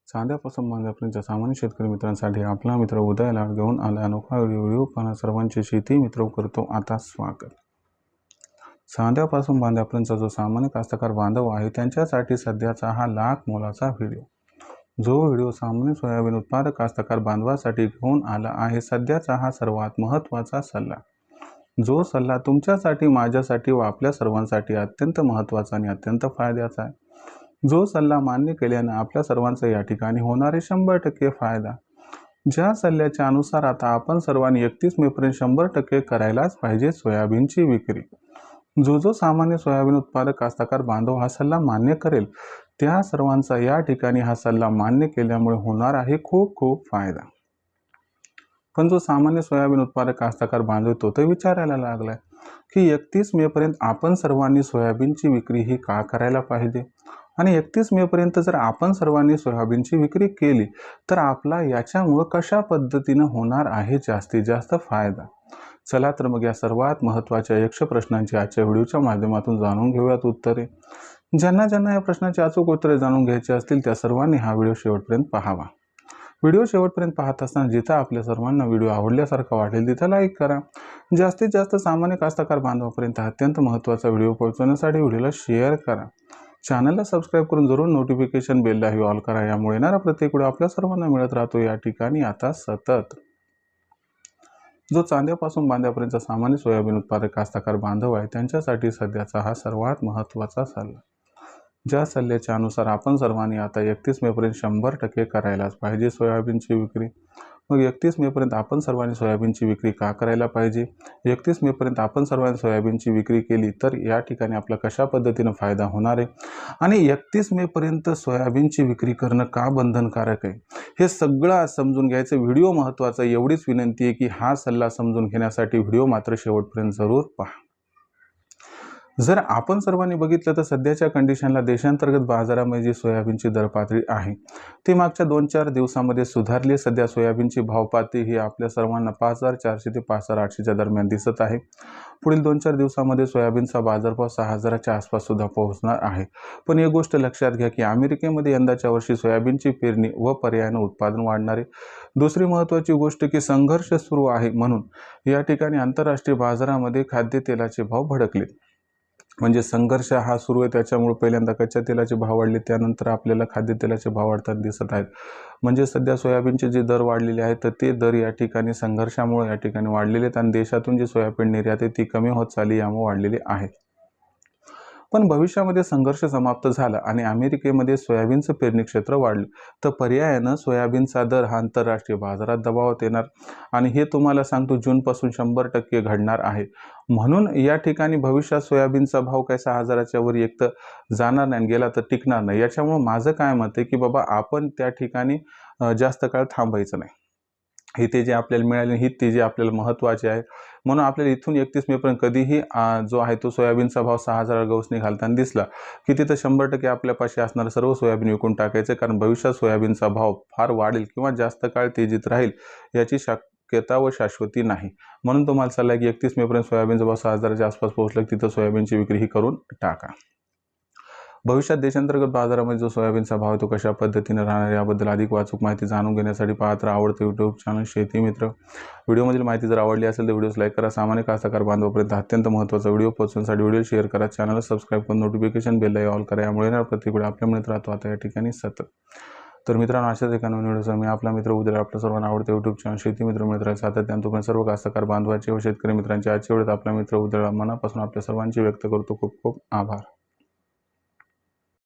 चांद्यापासून बांध्यापर्यंतच्या सामान्य शेतकरी मित्रांसाठी आपला मित्र उदय लाड घेऊन आला अनोखा व्हिडिओ पाहणा सर्वांचे शेती मित्र करतो आता स्वागत। चांद्यापासून बांध्यापर्यंतचा जो सामान्य कास्तकार बांधव आहे त्यांच्यासाठी सध्याचा हा लाख मोलाचा व्हिडिओ। जो व्हिडिओ सामान्य सोयाबीन उत्पादक कास्तकार बांधवासाठी घेऊन आला आहे सध्याचा हा सर्वात महत्त्वाचा सल्ला। जो सल्ला तुमच्यासाठी, माझ्यासाठी व आपल्या सर्वांसाठी अत्यंत महत्त्वाचा आणि अत्यंत फायद्याचा आहे। जो सल्ला मान्य केल्याने आपल्या सर्वांचा या ठिकाणी होणारे 100% फायदा। ज्या सल्ल्याच्या अनुसार आता आपण सर्वांनी 31 मे पर्यंत 100% करायलाच पाहिजे सोयाबीनची विक्री। जो सामान्य सोयाबीन उत्पादक कास्तकार बांधव हा सल्ला मान्य करेल त्या सर्वांचा या ठिकाणी हा सल्ला मान्य केल्यामुळे होणार आहे खूप खूप फायदा। पण जो सामान्य सोयाबीन उत्पादक कास्तकार बांधव तो तर विचारायला लागलाय की 31 मे पर्यंत आपण सर्वांनी सोयाबीनची विक्री ही का करायला पाहिजे आणि 31 मे पर्यंत जर आपण सर्वांनी सोयाबीनची विक्री केली तर आपला याच्यामुळे कशा पद्धतीने होणार आहे जास्तीत जास्त फायदा। चला तर मग या सर्वात महत्त्वाच्या यक्ष प्रश्नांची आजच्या व्हिडिओच्या माध्यमातून जाणून घेऊयात उत्तरे। ज्यांना या प्रश्नाची अचूक उत्तरे जाणून घ्यायची असतील त्या सर्वांनी हा व्हिडिओ शेवटपर्यंत पाहावा। व्हिडिओ शेवटपर्यंत पाहत असताना जिथं आपल्या सर्वांना व्हिडिओ आवडल्यासारखा वाटेल तिथं लाईक करा। जास्तीत जास्त सामान्य कास्तकार बांधवापर्यंत अत्यंत महत्त्वाचा व्हिडिओ पोहोचवण्यासाठी व्हिडिओला शेअर करा। चॅनलला सबस्क्राईब करून जरूर नोटिफिकेशन बेललाही ऑल करा। यामुळे येणारा प्रत्येक व्हिडिओ आपल्या सर्वांना मिळत राहतो या ठिकाणी आता सतत। जो चांद्यापासून बांध्यापर्यंतचा सामान्य सोयाबीन उत्पादक कास्तकार बांधव आहे त्यांच्यासाठी सध्याचा हा सर्वात महत्त्वाचा सल्ला। ज्या सल्ल्याच्या अनुसार आपण सर्वांनी आता 31 मे पर्यंत 100% करायलाच पाहिजे सोयाबीनची विक्री। मग 31 मे पर्यंत आपण सर्वांनी सोयाबीनची विक्री का करायला पाहिजे? 31 मे पर्यंत आपण सर्वांनी सोयाबीनची विक्री केली तर या ठिकाणी आपला कशा पद्धतीने फायदा होणार आहे आणि 31 मे पर्यंत सोयाबीनची विक्री करणं का बंधनकारक आहे हे सगळं आज समजून घ्यायचं। व्हिडिओ महत्त्वाचा, एवढीच विनंती आहे की हा सल्ला समजून घेण्यासाठी व्हिडिओ मात्र शेवटपर्यंत जरूर पहा। जर आपण सर्वांनी बघितलं तर सध्याच्या कंडिशनला देशांतर्गत बाजारामध्ये जी सोयाबीनची दर पातळी आहे ती मागच्या 2-4 दिवसांमध्ये सुधारली। सध्या सोयाबीनची भावपातळी ही आपल्या सर्वांना 5400 ते 5800 दरम्यान दिसत आहे। पुढील 2-4 दिवसांमध्ये सोयाबीनचा बाजारभाव 6000च्या आसपास सुद्धा पोहोचणार आहे। पण एक गोष्ट लक्षात घ्या की अमेरिकेमध्ये यंदाच्या वर्षी सोयाबीनची पेरणी व पर्यायाने उत्पादन वाढणार आहे। दुसरी महत्त्वाची गोष्ट की संघर्ष सुरू आहे म्हणून या ठिकाणी आंतरराष्ट्रीय बाजारामध्ये खाद्यतेलाचे भाव भडकले। म्हणजे संघर्ष हा सुरू आहे त्याच्यामुळे पहिल्यांदा कच्च्या तेलाचे भाव वाढले, त्यानंतर आपल्याला खाद्यतेलाचे भाव वाढताना दिसत आहेत। म्हणजे सध्या सोयाबीनचे जे दर वाढलेले आहेत तर ते दर या ठिकाणी संघर्षामुळे या ठिकाणी वाढलेले आहेत आणि देशातून जी सोयाबीन निर्यात आहे ती कमी होत चालली यामुळे वाढलेली आहे। पण भविष्यामध्ये संघर्ष समाप्त झाला आणि अमेरिकेमध्ये सोयाबीनचं पेरणी क्षेत्र वाढलं तर पर्यायानं सोयाबीनचा दर हा आंतरराष्ट्रीय बाजारात दबावात येणार आणि हे तुम्हाला सांगतो जूनपासून 100% घडणार आहे। म्हणून या ठिकाणी भविष्यात सोयाबीनचा भाव काय 6000च्या वर एक तर जाणार नाही, गेला तर टिकणार नाही। याच्यामुळे माझं काय मत आहे की बाबा आपण त्या ठिकाणी जास्त काळ थांबायचं नाही। हे ते जे आपल्याला मिळाले ही ते जे आपल्याला महत्त्वाचे आहे म्हणून आपल्याला इथून 31 मे पर्यंत कधीही जो आहे तो सोयाबीनचा भाव 6000 गवसणी घालताना दिसला की तिथं 100% आपल्यापाशी असणारं सर्व सोयाबीन विकून टाकायचं, कारण भविष्यात सोयाबीनचा भाव फार वाढेल किंवा जास्त काळ तेजीत राहील याची शक्यता व शाश्वती नाही। म्हणून तुम्हाला सल्ला की 31 मे पर्यंत सोयाबीनचा भाव 6000च्या आसपास पोहोचला तिथं सोयाबीनची विक्री ही करून टाका। भविष्यात देशांतर्गत बाजारामध्ये जो सोयाबीनचा भाव तो कशा पद्धतीने राहणार याबद्दल अधिक वाचूक माहिती जाणून घेण्यासाठी पाहत राहा आवडतं यूट्यूब चॅनल शेती मित्र। व्हिडिओमधील माहिती जर आवडली असेल तर व्हिडिओस लाईक करा। सामान्य कास्तकार बांधवापर्यंत अत्यंत महत्त्वाचा व्हिडिओ पोहोचवण्यासाठी व्हिडिओ शेअर करा। चॅनलला सबस्क्राईब करून नोटिफिकेशन बेललाही ऑल करा। यामुळे येणारा प्रत्येक व्हिडिओ आपल्या मिळत राहतो आता या ठिकाणी सतत। तर मित्रांनो अशाच एका नवीन व्हिडिओचा मी आपला मित्र उद्या आपल्या सर्वांना आवडते यूट्यूब चॅनल शेती मित्र मिळत राहील सातत्याने। तुम्ही सर्व कास्तकार बांधवाचे व शेतकरी मित्रांचे आजच्या वेळेत आपला मित्र उद्या मनापासून आपल्या सर्वांची व्यक्त करतो खूप खूप आभार।